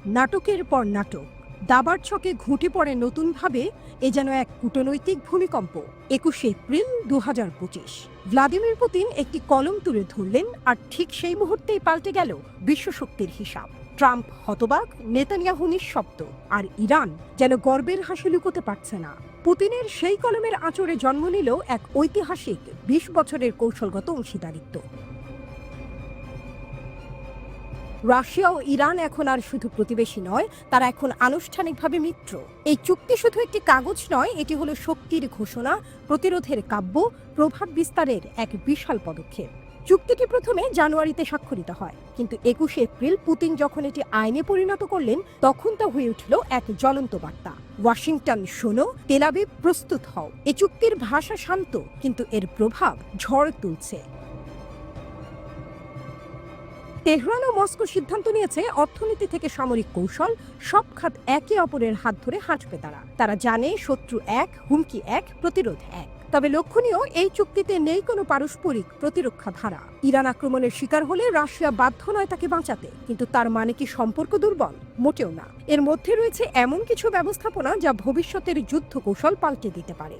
নাটকের পর নাটক, দাবার ছকে ঘুঁটে পড়ে নতুনভাবে এ যেন এক কূটনৈতিক ভূমিকম্প। 21শে এপ্রিল 2025 ভ্লাদিমির পুতিন একটি কলম তুলে ধরলেন, আর ঠিক সেই মুহূর্তেই পাল্টে গেল বিশ্বশক্তির হিসাব। ট্রাম্প হতবাক, নেতানিয়াহু নিঃশব্দ, আর ইরান যেন গর্বের হাসি লুকোতে পারছে না। পুতিনের সেই কলমের আঁচড়ে জন্ম নিল এক ঐতিহাসিক 20 বছরের কৌশলগত অংশীদারিত্ব। রাশিয়া ও ইরান এখন আর শুধু প্রতিবেশী নয়, তারা এখন আনুষ্ঠানিকভাবে মিত্র। এই চুক্তি শুধু একটি কাগজ নয়, এটি হলো শক্তির ঘোষণা, প্রতিরোধের কাব্য, প্রভাব বিস্তারের এক বিশাল পদক্ষেপ। চুক্তিটি প্রথমে জানুয়ারিতে স্বাক্ষরিত হয়, কিন্তু 21শে এপ্রিল পুতিন যখন এটি আইনে পরিণত করলেন, তখন তা হয়ে উঠল এক জ্বলন্ত বার্তা। ওয়াশিংটন শোনো, তেল আবিব প্রস্তুত হও। এ চুক্তির ভাষা শান্ত, কিন্তু এর প্রভাব ঝড় তুলছে। তেহরান ও মস্কো সিদ্ধান্ত নিয়েছে অর্থনীতি থেকে সামরিক কৌশল সব খাত একে অপরের হাত ধরে হাঁটবে। তারা জানে শত্রু এক, হুমকি এক, প্রতিরোধ এক। তবে লক্ষণীয়, এই চুক্তিতে নেই কোনো পারস্পরিক প্রতিরক্ষা ধারা। ইরান আক্রমণের শিকার হলে রাশিয়া বাধ্য নয় তাকে বাঁচাতে, কিন্তু তার মানে কি সম্পর্ক দুর্বল? মোটেও না। এর মধ্যে রয়েছে এমন কিছু ব্যবস্থাপনা যা ভবিষ্যতের যুদ্ধ কৌশল পাল্টে দিতে পারে।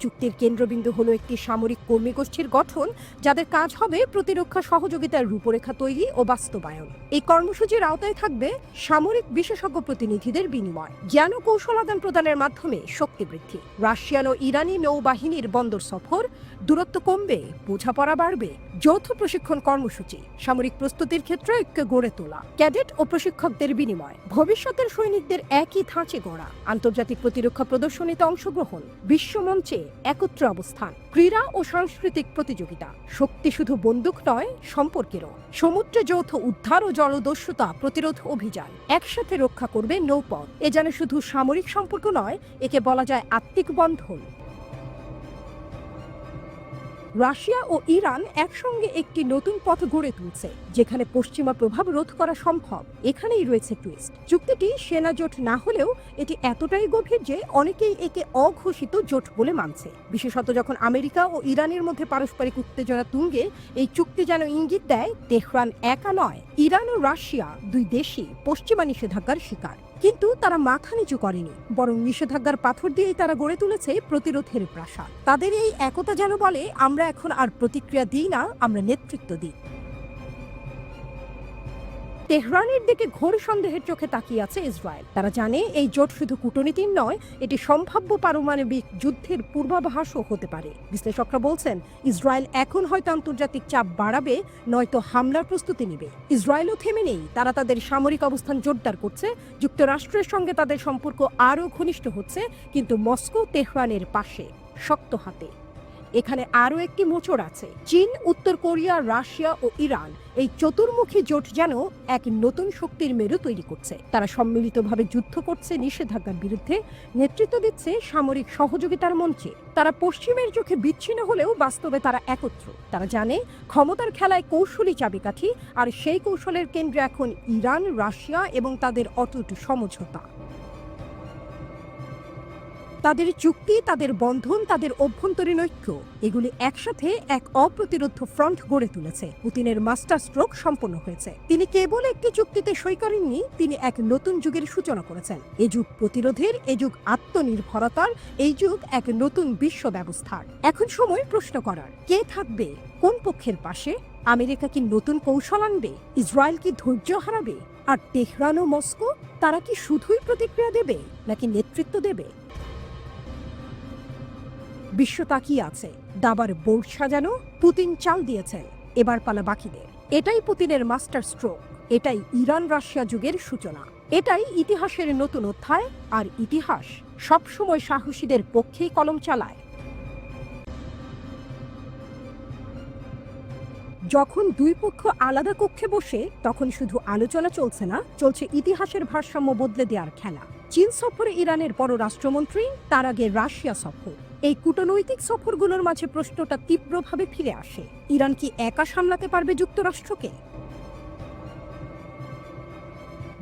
চুক্তির কেন্দ্রবিন্দু হলো একটি সামরিক কর্মী গোষ্ঠীর গঠন, যাদের কাজ হবে প্রতিরক্ষা সহযোগিতার রূপরেখা তৈরি ও বাস্তবায়ন। এই কর্মসূচির আওতায় থাকবে সামরিক বিশেষজ্ঞ প্রতিনিধিদের বিনিময়, জ্ঞান ও কৌশল আদান প্রদানের মাধ্যমে শক্তি বৃদ্ধি। রাশিয়ান ও ইরানি নৌবাহিনীর বন্দর সফর, দূরত্ব কমবে, বোঝাপড়া বাড়বে। যৌথ প্রশিক্ষণ কর্মসূচি, সামরিক প্রস্তুতির ক্ষেত্রে ঐক্য গড়ে তোলা, ক্যাডেট ও প্রশিক্ষকদের বিনিময়, ভবিষ্যতের সৈনিকদের একই ধাঁচে গড়া, আন্তর্জাতিক প্রতিরক্ষা প্রদর্শনীতে অংশগ্রহণ, বিশ্বমঞ্চে একত্র অবস্থান, ক্রীড়া ও সাংস্কৃতিক প্রতিযোগিতা। শক্তি শুধু বন্দুক নয়, সম্পর্কেরও। সমুদ্রে যৌথ উদ্ধার ও জলদস্যুতা প্রতিরোধ অভিযান, একসাথে রক্ষা করবে নৌপথ। এ যেন শুধু সামরিক সম্পর্ক নয়, একে বলা যায় আত্মিক বন্ধন। রাশিয়া ও ইরান একসঙ্গে একটি নতুন পথ গড়ে তুলছে, যেখানে পশ্চিমা প্রভাব রোধ করা সম্ভব। এখানেই রয়েছে টুইস্ট। চুক্তিটি সেনা জোট না হলেও এটি এতটাই গভীর যে অনেকেই একে অঘোষিত জোট বলে মানছে। বিশেষত যখন আমেরিকা ও ইরানের মধ্যে পারস্পরিক উত্তেজনা তুঙ্গে, এই চুক্তি যেন ইঙ্গিত দেয় তেহরান একা নয়। ইরান ও রাশিয়া দুই দেশই পশ্চিমা নিষেধাজ্ঞার শিকার, কিন্তু তারা মাথা নিচু করেনি, বরং নিষেধাজ্ঞার পাথর দিয়েই তারা গড়ে তুলেছে প্রতিরোধের প্রাসাদ। তাদের এই একতা যেন বলে, আমরা এখন আর প্রতিক্রিয়া দিই না, আমরা নেতৃত্ব দিই। তেহরানের দিকে ঘোর সন্দেহের চোখে তাকিয়ে আছে ইসরায়েল। তারা জানে এই জোট শুধু কূটনীতির নয়, এটি সম্ভাব্য পারমাণবিক যুদ্ধের পূর্বাভাসও হতে পারে। বিশ্লেষকরা বলছেন, ইসরায়েল এখন হয়তো আন্তর্জাতিক চাপ বাড়াবে, নয়তো হামলার প্রস্তুতি নেবে। ইসরায়েলও থেমে নেই, তারা তাদের সামরিক অবস্থান জোরদার করছে। যুক্তরাষ্ট্রের সঙ্গে তাদের সম্পর্ক আরও ঘনিষ্ঠ হচ্ছে, কিন্তু মস্কো তেহরানের পাশে, শক্ত হাতে। এখানে আরও একটি মোচড় আছে। চীন, উত্তর কোরিয়া, রাশিয়া ও ইরান, এই চতুর্মুখী জোট যেন এক নতুন শক্তির মেরু তৈরি করছে। তারা সম্মিলিতভাবে যুদ্ধ করছে নিষেধাজ্ঞার বিরুদ্ধে, নেতৃত্ব দিচ্ছে সামরিক সহযোগিতার মঞ্চে। তারা পশ্চিমের চোখে বিচ্ছিন্ন হলেও বাস্তবে তারা একত্র। তারা জানে ক্ষমতার খেলায় কৌশলী চাবিকাঠি, আর সেই কৌশলের কেন্দ্রে এখন ইরান, রাশিয়া এবং তাদের অটুট সমঝোতা। তাদের চুক্তি, তাদের বন্ধন, তাদের অভ্যন্তরীণ ঐক্য, এগুলি একসাথে এক অপ্রতিরোধ্য ফ্রন্ট গড়ে তুলেছে। পুতিনের মাস্টার স্ট্রোক সম্পন্ন হয়েছে। তিনি কেবল একটি চুক্তিতে সই করেননি, তিনি এক নতুন যুগের সূচনা করেছেন। এ যুগ প্রতিরোধের, এ যুগ আত্মনির্ভরতার, এই যুগ এক নতুন বিশ্ব ব্যবস্থার। এখন সময় প্রশ্ন করার, কে থাকবে কোন পক্ষের পাশে? আমেরিকা কি নতুন কৌশল আনবে? ইসরায়েল কি ধৈর্য হারাবে? আর তেহরান ও মস্কো, তারা কি শুধুই প্রতিক্রিয়া দেবে নাকি নেতৃত্ব দেবে? বিশ্ব তাকিয়ে আছে। দাবার বোর্ড সাজানো, পুতিন চাল দিয়েছেন, এবার পালা বাকিদের। এটাই পুতিনের মাস্টার স্ট্রোক, এটাই ইরান রাশিয়া যুগের সূচনা, এটাই ইতিহাসের নতুন অধ্যায়। আর ইতিহাস সবসময় সাহসীদের পক্ষেই কলম চালায়। যখন দুই পক্ষ আলাদা কক্ষে বসে, তখন শুধু আলোচনা চলছে না, চলছে ইতিহাসের ভারসাম্য বদলে দেওয়ার খেলা। চীন সফরে ইরানের পররাষ্ট্রমন্ত্রী, তার আগে রাশিয়া সফর। এই কূটনৈতিক সফরগুলোর মাঝে প্রশ্নটা তীব্রভাবে ফিরে আসে, ইরান কি একা সামলাতে পারবে যুক্তরাষ্ট্রকে?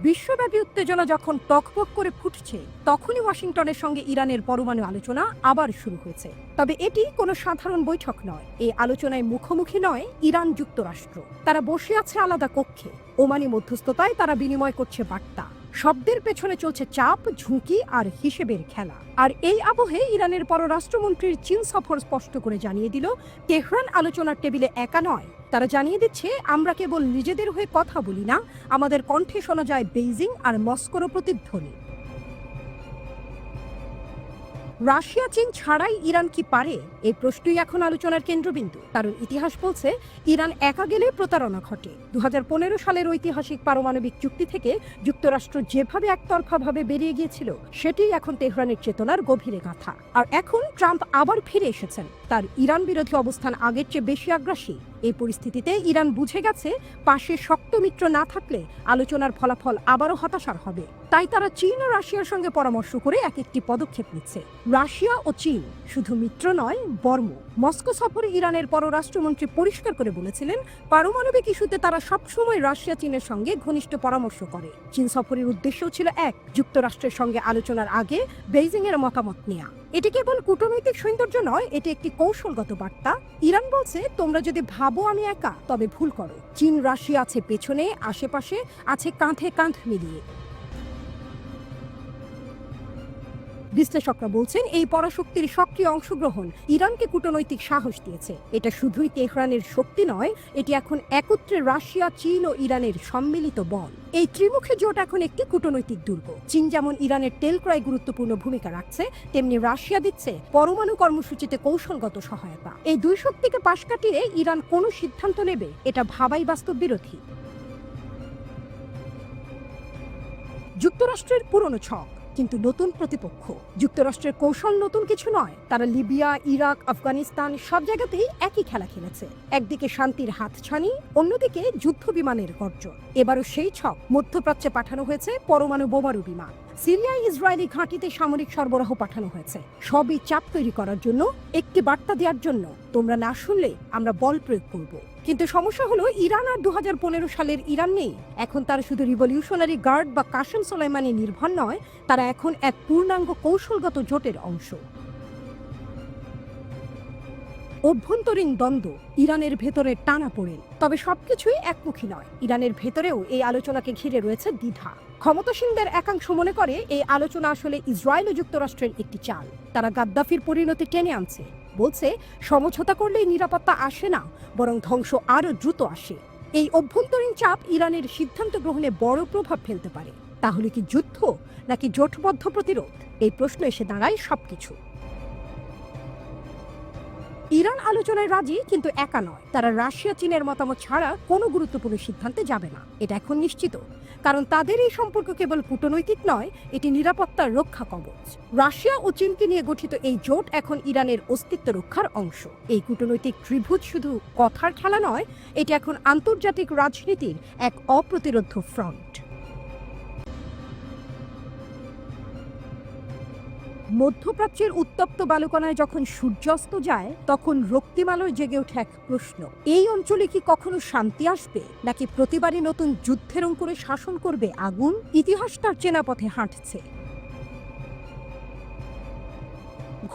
বিশ্বব্যাপী উত্তেজনা যখন টকবক করে ফুটছে, তখনই ওয়াশিংটনের সঙ্গে ইরানের পরমাণু আলোচনা আবার শুরু হয়েছে। তবে এটি কোনো সাধারণ বৈঠক নয়। এই আলোচনায় মুখোমুখি নয় ইরান যুক্তরাষ্ট্র। তারা বসে আছে আলাদা কক্ষে। ওমানি মধ্যস্থতায় তারা বিনিময় করছে বার্তা। শব্দের পেছনে চলছে চাপ, ঝুঁকি আর হিসেবের খেলা। আর এই আবহে ইরানের পররাষ্ট্রমন্ত্রীর চীন সফর স্পষ্ট করে জানিয়ে দিল, তেহরান আলোচনার টেবিলে একা নয়। তারা জানিয়ে দিচ্ছে, আমরা কেবল নিজেদের হয়ে কথা বলি না, আমাদের কণ্ঠে শোনা যায় বেইজিং আর মস্কোর প্রতিধ্বনি। রাশিয়া চীন ছাড়াই ইরান কি পারে? এই প্রশ্নই এখন আলোচনার কেন্দ্রবিন্দু। কারণ ইতিহাস বলছে, ইরান একা গেলে প্রতারণা ঘটে। 2015 সালের ঐতিহাসিক পারমাণবিক চুক্তি থেকে যুক্তরাষ্ট্র যেভাবে একতরফাভাবে বেরিয়ে গিয়েছিল, সেটি এখন তেহরানের চেতনার গভীরে গাঁথা। আর এখন ট্রাম্প আবার ফিরে এসেছেন। তার ইরান বিরোধী অবস্থান আগের চেয়ে বেশি আগ্রাসী। এই পরিস্থিতিতে ইরান বুঝে গেছে, পাশে শক্ত মিত্র না থাকলে আলোচনার ফলাফল আবারও হতাশার হবে। তাই তারা চীন ও রাশিয়ার সঙ্গে পরামর্শ করে এক একটি পদক্ষেপ নিচ্ছে। রাশিয়া ও চীন শুধু মিত্র নয়, বর্ম। মস্কো সফরে ইরানের পররাষ্ট্রমন্ত্রী পরিষ্কার করে বলেছিলেন, পারমাণবিক ইস্যুতে তারা সবসময় রাশিয়া চীনের সঙ্গে ঘনিষ্ঠ পরামর্শ করে। চীন সফরের উদ্দেশ্যও ছিল এক, যুক্তরাষ্ট্রের সঙ্গে আলোচনার আগে বেইজিং এর মতামত নেওয়া। এটি কেবল কূটনৈতিক সৌন্দর্য নয়, এটি একটি কৌশলগত বার্তা। ইরান বলছে, তোমরা যদি ভাবো আমি একা, তবে ভুল করো। চীন রাশিয়া আছে পেছনে, আশেপাশে, আছে কাঁধে কাঁধ মিলিয়ে। বিশ্লেষকরা বলছেন, এই পরাশক্তির সক্রিয় অংশগ্রহণ ইরানকে কূটনৈতিক সাহস দিয়েছে। এটা শুধুই তেহরানের শক্তি নয়, এটি এখন একত্রে রাশিয়া, চীন ও ইরানের সম্মিলিত বল। এই ত্রিমুখী জোট এখন একটি কূটনৈতিক দুর্গ। চীন যেমন ইরানের তেল ক্রয় গুরুত্বপূর্ণ ভূমিকা রাখছে, তেমনি রাশিয়া দিচ্ছে পরমাণু কর্মসূচিতে কৌশলগত সহায়তা। এই দুই শক্তিকে পাশ কাটিয়ে ইরান কোনো সিদ্ধান্ত নেবে, এটা ভাবাই বাস্তব বিরোধী। যুক্তরাষ্ট্রের পুরনো ছক, কিন্তু নতুন প্রতিপক্ষ। যুক্তরাষ্ট্রের কৌশল নতুন কিছু নয়। তারা লিবিয়া, ইরাক, আফগানিস্তান সব জায়গাতেই একই খেলা খেলেছে। একদিকে শান্তির হাতছানি, অন্যদিকে যুদ্ধ বিমানের গর্জন। এবারও সেই ছক। মধ্যপ্রাচ্যে পাঠানো হয়েছে পরমাণু বোমারু বিমান। সিরিয়ায় ইসরায়েলি ঘাঁটিতে সামরিক সরবরাহ পাঠানো হয়েছে। সবই চাপ তৈরি করার জন্য, একটি বার্তা দেওয়ার জন্য, তোমরা না শুনলে আমরা বল প্রয়োগ করব। কিন্তু সমস্যা হলো, ইরান আর 2015 সালের ইরান নেই। এখন তারা শুধু রিভলিউশনারি গার্ড বা কাসেম সোলাইমানি নির্ভর নয়, তারা এখন এক পূর্ণাঙ্গ কৌশলগত জোটের অংশ। অভ্যন্তরীণ দ্বন্দ্ব, ইরানের ভেতরে টানাপোড়েন। তবে সবকিছুই একমুখী নয়। ইরানের ভেতরেও এই আলোচনাকে ঘিরে রয়েছে দ্বিধা। ক্ষমতাসীনদের একাংশ মনে করে, এই আলোচনা আসলে ইসরায়েল ও যুক্তরাষ্ট্রের একটি চাল। তারা গাদ্দাফির পরিণতি টেনে আনছে। বলছে, সমঝোতা করলেই নিরাপত্তা আসে না, বরং ধ্বংস আরও দ্রুত আসে। এই অভ্যন্তরীণ চাপ ইরানের সিদ্ধান্ত গ্রহণে বড় প্রভাব ফেলতে পারে। তাহলে কি যুদ্ধ নাকি জোটবদ্ধ প্রতিরোধ? এই প্রশ্ন এসে দাঁড়ায় সবকিছু। ইরান আলোচনায় রাজি, কিন্তু একা নয়। তারা রাশিয়া চীনের মতামত ছাড়া কোনো গুরুত্বপূর্ণ সিদ্ধান্তে যাবে না, এটা এখন নিশ্চিত। কারণ তাদের এই সম্পর্ক কেবল কূটনৈতিক নয়, এটি নিরাপত্তার রক্ষা কবচ। রাশিয়া ও চীনকে নিয়ে গঠিত এই জোট এখন ইরানের অস্তিত্ব রক্ষার অংশ। এই কূটনৈতিক ত্রিভুজ শুধু কথার খেলা নয়, এটি এখন আন্তর্জাতিক রাজনীতির এক অপ্রতিরোধ্য ফ্রন্ট। মধ্যপ্রাচ্যের উত্তপ্ত বালুকণায় যখন সূর্যাস্ত যায়, তখন রক্তিমালয় জেগে ওঠে এক প্রশ্ন, এই অঞ্চলে কি কখনো শান্তি আসবে, নাকি প্রতিবারই নতুন যুদ্ধের অঙ্কুরে শাসন করবে আগুন? ইতিহাস তার চেনা পথে হাঁটছে।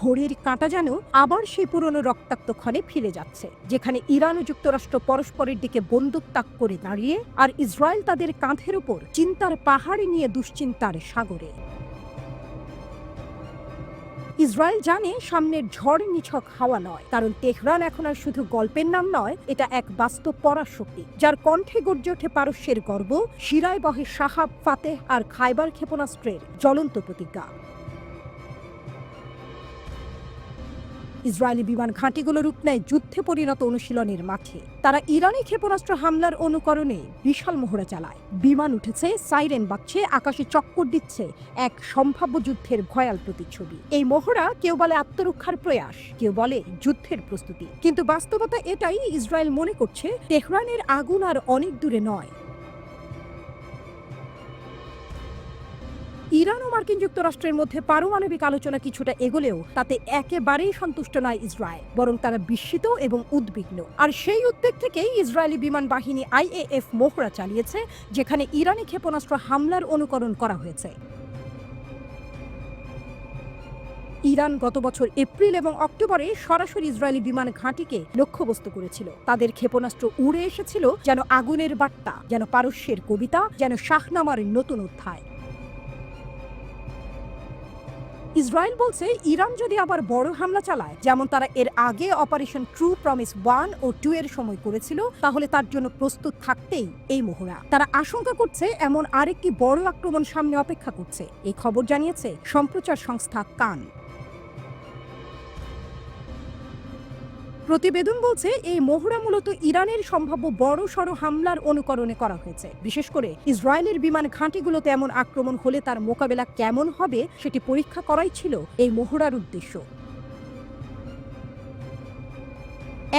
ঘড়ির কাঁটা যেন আবার সেই পুরনো রক্তাক্ত ক্ষণে ফিরে যাচ্ছে, যেখানে ইরান ও যুক্তরাষ্ট্র পরস্পরের দিকে বন্দুক তাক করে দাঁড়িয়ে, আর ইসরায়েল তাদের কাঁধের উপর চিন্তার পাহাড়ে নিয়ে দুশ্চিন্তার সাগরে। ইসরায়েল জানে সামনের ঝড় নিছক হাওয়া নয়, কারণ তেহরান এখন আর শুধু গল্পের নাম নয়, এটা এক বাস্তব পরাশক্তি, যার কণ্ঠে গর্জে ওঠে পারস্যের গর্ব, শিরায় বহে সাহাব, ফাতেহ আর খাইবার ক্ষেপণাস্ত্রের জ্বলন্ত প্রতিজ্ঞা। ইসরায়েলি বিমান ঘাঁটিগুলো রূপ নেয় যুদ্ধে পরিণত অনুশীলনের মাঠে। তারা ইরানি ক্ষেপণাস্ত্র হামলার অনুকরণে বিশাল মহড়া চালায়। বিমান উঠেছে, সাইরেন বাজছে, আকাশে চক্কর দিচ্ছে, এক সম্ভাব্য যুদ্ধের ভয়াল প্রতিচ্ছবি। এই মহড়া কেউ বলে আত্মরক্ষার প্রয়াস, কেউ বলে যুদ্ধের প্রস্তুতি। কিন্তু বাস্তবতা এটাই, ইসরায়েল মনে করছে তেহরানের আগুন আর অনেক দূরে নয়। ইরান ও মার্কিন যুক্তরাষ্ট্রের মধ্যে পারমাণবিক আলোচনা কিছুটা এগোলেও তাতে একেবারেই সন্তুষ্ট নয় ইসরায়েল, বরং তারা বিস্মিত এবং উদ্বিগ্ন। আর সেই উদ্বেগ থেকেই ইসরায়েলি বিমান বাহিনী IAF মহড়া চালিয়েছে, যেখানে ইরানি ক্ষেপণাস্ত্র হামলার অনুকরণ করা হয়েছে। ইরান গত বছর এপ্রিল এবং অক্টোবরে সরাসরি ইসরায়েলি বিমান ঘাঁটিকে লক্ষ্যবস্তু করেছিল। তাদের ক্ষেপণাস্ত্র উড়ে এসেছিল যেন আগুনের বার্তা, যেন পারস্যের কবিতা, যেন শাহনামার নতুন অধ্যায়। ইসরায়েল বলছে ইরান যদি আবার বড় হামলা চালায়, যেমন তারা এর আগে অপারেশন ট্রু প্রমিস 1 ও 2 এর সময় করেছিল, তাহলে তার জন্য প্রস্তুত থাকতেই এই মহড়া। তারা আশঙ্কা করছে এমন আরেকটি বড় আক্রমণ সামনে অপেক্ষা করছে। এই খবর জানিয়েছে সম্প্রচার সংস্থা কান। প্রতিবেদন বলছে এই মহড়া মূলত ইরানের সম্ভাব্য বড়সড় হামলার অনুকরণে করা হয়েছে। বিশেষ করে ইসরায়েলের বিমান ঘাঁটিগুলোতে এমন আক্রমণ হলে তার মোকাবেলা কেমন হবে সেটি পরীক্ষা করাই ছিল এই মহড়ার উদ্দেশ্য।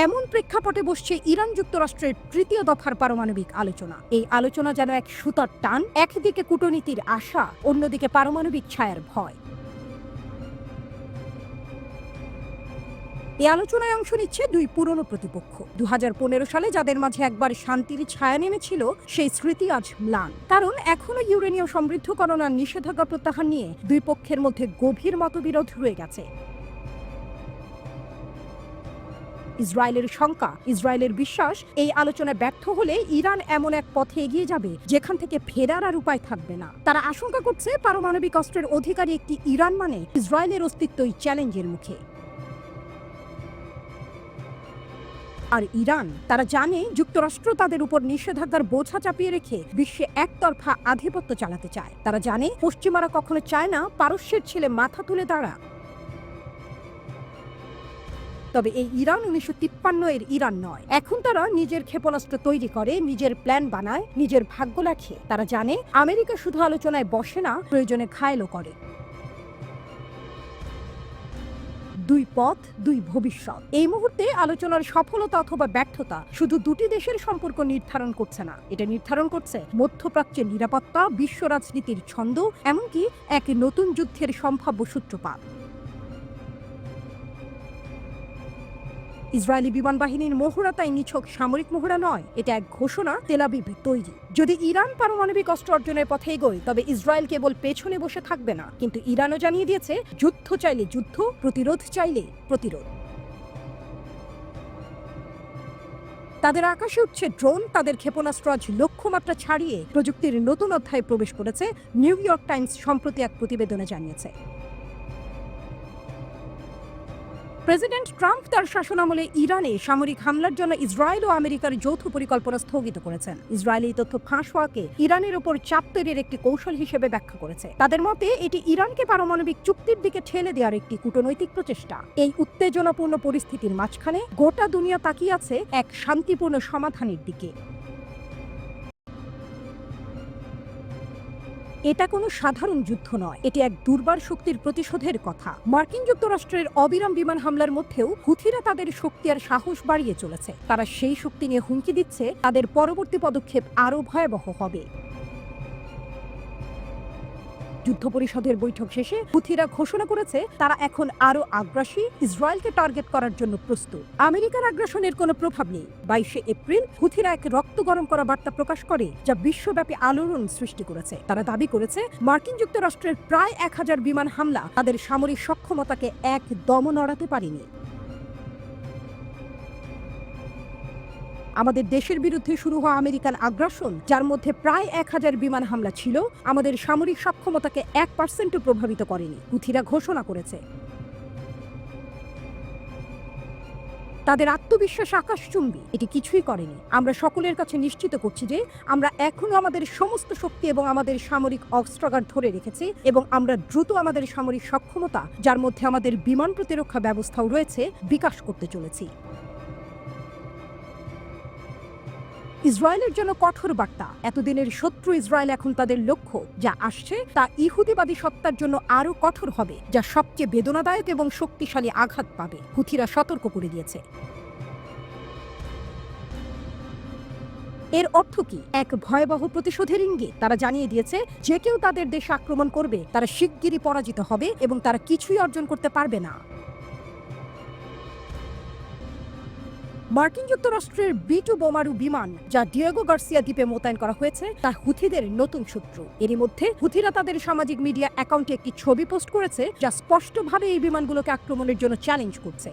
এমন প্রেক্ষাপটে বসছে ইরান যুক্তরাষ্ট্রের তৃতীয় দফার পারমাণবিক আলোচনা। এই আলোচনা যেন এক সুতার টান, একদিকে কূটনীতির আশা, অন্যদিকে পারমাণবিক ছায়ার ভয়। এই আলোচনায় অংশ নিচ্ছে দুই পুরনো প্রতিপক্ষ। 2015 সালে যাদের মাঝে একবার শান্তির ছায়া নেমেছিল, সেই স্মৃতি আজ ম্লান। কারণ এখনো ইউরেনিয়াম সমৃদ্ধকরণ আর নিষেধাজ্ঞা প্রত্যাহার নিয়ে দুই পক্ষের মধ্যে গভীর মতবিরোধ রয়ে গেছে। ইসরায়েলের শঙ্কা, ইসরায়েলের বিশ্বাস, এই আলোচনায় ব্যর্থ হলে ইরান এমন এক পথে এগিয়ে যাবে যেখান থেকে ফেরার আর উপায় থাকবে না। তারা আশঙ্কা করছে পারমাণবিক অস্ত্রের অধিকারী একটি ইরান মানে ইসরায়েলের অস্তিত্বই চ্যালেঞ্জের মুখে। আর ইরান, তারা জানে যুক্তরাষ্ট্র তাদের উপর নিষেধাজ্ঞার বোঝা চাপিয়ে রেখে বিশ্বে একতরফা আধিপত্য চালাতে চায়। তারা জানে পশ্চিমারা কখনো চায় না পারস্যের ছেলে মাথা তুলে দাঁড়া। তবে এই ইরান 1953 এর ইরান নয়। এখন তারা নিজের ক্ষেপণাস্ত্র তৈরি করে, নিজের প্ল্যান বানায়, নিজের ভাগ্য লেখে। তারা জানে আমেরিকা শুধু আলোচনায় বসে না, প্রয়োজনে ঘায়েলও করে। দুই পথ, দুই ভবিষ্যৎ। এই মুহূর্তে আলোচনার সফলতা অথবা ব্যর্থতা শুধু দুটি দেশের সম্পর্ক নির্ধারণ করছে না, এটা নির্ধারণ করছে মধ্যপ্রাচ্যের নিরাপত্তা, বিশ্ব রাজনীতির ছন্দ, এমনকি এক নতুন যুদ্ধের সম্ভাব্য সূত্রপাত। ইসরায়েলি বিমান বাহিনীর মহড়া তাই নিছক সামরিক মহড়া নয়, এটা এক ঘোষণা তেল আবিব তৈরি। যদি ইরান পারমাণবিক অস্ত্র অর্জনের পথে এগোয়, তবে ইসরায়েল কেবল পেছনে বসে থাকবে না, কিন্তু ইরানও জানিয়ে দিয়েছে যুদ্ধ চাইলে যুদ্ধ, প্রতিরোধ চাইলে প্রতিরোধ। তাদের আকাশে উঠছে ড্রোন, তাদের ক্ষেপণাস্ত্র আজ লক্ষ্যমাত্রা ছাড়িয়ে প্রযুক্তির নতুন অধ্যায়ে প্রবেশ করেছে, নিউ ইয়র্ক টাইমস সম্প্রতি এক প্রতিবেদনে জানিয়েছে। প্রেসিডেন্ট ট্রাম্প তার শাসনামলে ইরানে সামরিক হামলার জন্য ইসরায়েল ও আমেরিকার যৌথ পরিকল্পনা স্থগিত করেছেন। ইসরায়েল এই তথ্য ফাঁস হওয়াকে ইরানের উপর চাপ তৈরির একটি কৌশল হিসেবে ব্যাখ্যা করেছে। তাদের মতে এটি ইরানকে পারমাণবিক চুক্তির দিকে ঠেলে দেওয়ার একটি কূটনৈতিক প্রচেষ্টা। এই উত্তেজনাপূর্ণ পরিস্থিতির মাঝখানে গোটা দুনিয়া তাকিয়ে আছে এক শান্তিপূর্ণ সমাধানের দিকে। এটা কোনো সাধারণ যুদ্ধ নয়, এটি এক দুর্বার শক্তির প্রতিশোধের কথা। মার্কিন যুক্তরাষ্ট্রের অবিরাম বিমান হামলার মধ্যেও হুথিরা তাদের শক্তি আর সাহস বাড়িয়ে চলেছে। তারা সেই শক্তি নিয়ে হুমকি দিচ্ছে তাদের পরবর্তী পদক্ষেপ আরও ভয়াবহ হবে। যুদ্ধ পরিষদের বৈঠক শেষে হুথিরা ঘোষণা করেছে তারা এখন আরও আগ্রাসী, ইসরায়েলকে টার্গেট করার জন্য প্রস্তুত। আমেরিকার আগ্রাসনের কোনো প্রভাব নেই। 22 এপ্রিল হুথিরা এক রক্ত গরম করা বার্তা প্রকাশ করে, যা বিশ্বব্যাপী আলোড়ন সৃষ্টি করেছে। তারা দাবি করেছে মার্কিন যুক্তরাষ্ট্রের প্রায় 1000 বিমান হামলা তাদের সামরিক সক্ষমতাকে একদমও নড়াতে পারেনি। আমাদের দেশের বিরুদ্ধে শুরু হওয়া আমেরিকান আগ্রাসন, যার মধ্যে প্রায় 1000 বিমান হামলা ছিল, আমাদের সামরিক সক্ষমতাকে 1% প্রভাবিত করেনি, হুথিরা ঘোষণা করেছে। তাদের আত্মবিশ্বাস আকাশচুম্বী, এটি কিছুই করেনি। আমরা সকলের কাছে নিশ্চিত করছি যে আমরা এখনো আমাদের সমস্ত শক্তি এবং আমাদের সামরিক অস্ত্রাগার ধরে রেখেছি, এবং আমরা দ্রুত আমাদের সামরিক সক্ষমতা, যার মধ্যে আমাদের বিমান প্রতিরক্ষা ব্যবস্থাও রয়েছে, বিকাশ করতে চলেছি। ইসরায়েলের জন্য কঠোর বার্তা। এতদিনের শত্রু ইসরায়েল এখন তাদের লক্ষ্য। যা আসছে তা ইহুদিবাদী সত্তার জন্য আরও কঠোর হবে, যা সবচেয়ে বেদনাদায়ক এবং শক্তিশালী আঘাত পাবে, হুথিরা সতর্ক করে দিয়েছে। এর অর্থ কি? এক ভয়াবহ প্রতিশোধের ইঙ্গিত। তারা জানিয়ে দিয়েছে যে কেউ তাদের দেশে আক্রমণ করবে তারা শিগগিরই পরাজিত হবে এবং তারা কিছুই অর্জন করতে পারবে না। মার্কিন যুক্তরাষ্ট্রের B-2 বোমারু বিমান যা ডিয়েগো গার্সিয়া দ্বীপে মোতায়েন করা হয়েছে তা হুথিদের নতুন শত্রু। এরই মধ্যে হুথিরা তাদের সামাজিক মিডিয়া অ্যাকাউন্টে একটি ছবি পোস্ট করেছে যা স্পষ্টভাবে এই বিমানগুলোকে আক্রমণের জন্য চ্যালেঞ্জ করছে।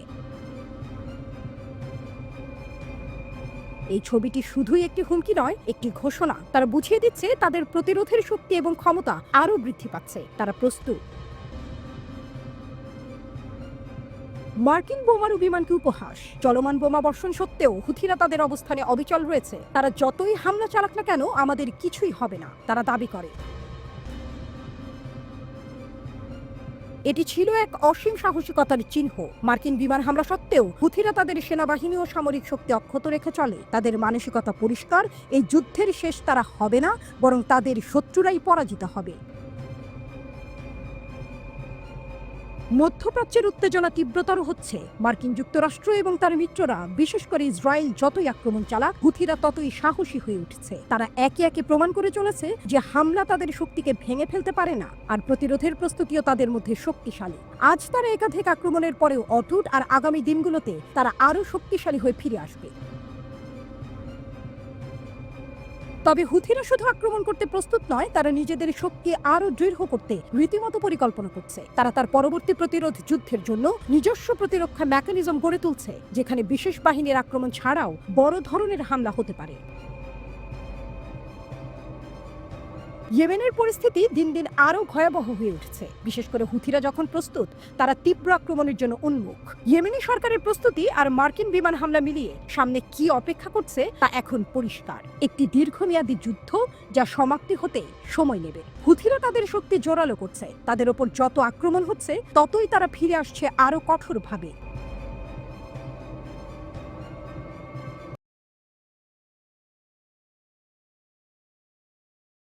এই ছবিটি শুধুই একটি হুমকি নয়, একটি ঘোষণা। তারা বুঝিয়ে দিচ্ছে তাদের প্রতিরোধের শক্তি এবং ক্ষমতা আরও বৃদ্ধি পাচ্ছে। তারা প্রস্তুত। মার্কিন বোমারু বিমানকে উপহাস। চলমান বোমা বর্ষণ সত্ত্বেও হুথিরা তাদের অবস্থানে অবিচল রয়েছে। তারা যতই হামলা চালাক না কেন আমাদের কিছুই হবে না, তারা দাবি করে। এটি ছিল এক অসীম সাহসিকতার চিহ্ন। মার্কিন বিমান হামলা সত্ত্বেও হুথিরা তাদের সেনাবাহিনী ও সামরিক শক্তি অক্ষত রেখে চলে। তাদের মানসিকতা পরিষ্কার, এই যুদ্ধের শেষ তারা হবে না, বরং তাদের শত্রুরাই পরাজিত হবে। মধ্যপ্রাচ্যের উত্তেজনা তীব্রতর হচ্ছে। মার্কিন যুক্তরাষ্ট্র এবং তার মিত্ররা, বিশেষ করে ইসরায়েল যতই আক্রমণ চালাক, হুথিরা ততই সাহসী হয়ে উঠছে। তারা একে একে প্রমাণ করে চলেছে যে হামলা তাদের শক্তিকে ভেঙে ফেলতে পারে না, আর প্রতিরোধের প্রস্তুতিও তাদের মধ্যে শক্তিশালী। আজ তারা একাধিক আক্রমণের পরেও অটুট, আর আগামী দিনগুলোতে তারা আরও শক্তিশালী হয়ে ফিরে আসবে। তবে হুথিরা শুধু আক্রমণ করতে প্রস্তুত নয়, তারা নিজেদের শক্তি আরও দৃঢ় করতে রীতিমতো পরিকল্পনা করছে। তারা তার পরবর্তী প্রতিরোধ যুদ্ধের জন্য নিজস্ব প্রতিরক্ষা মেকানিজম গড়ে তুলছে, যেখানে বিশেষ বাহিনীর আক্রমণ ছাড়াও বড় ধরনের হামলা হতে পারে। ইয়েমেনের পরিস্থিতি দিন দিন আরও ভয়াবহ হয়ে উঠছে। বিশেষ করে হুথিরা যখন প্রস্তুত, তারা তীব্র আক্রমণের জন্য উন্মুখ। ইয়েমেনি সরকারের প্রস্তুতি আর মার্কিন বিমান হামলা মিলিয়ে সামনে কি অপেক্ষা করছে তা এখন পরিষ্কার। একটি দীর্ঘমেয়াদী যুদ্ধ যা সমাপ্তি হতে সময় নেবে। হুথিরা তাদের শক্তি জোরালো করছে। তাদের ওপর যত আক্রমণ হচ্ছে ততই তারা ফিরে আসছে আরও কঠোরভাবে।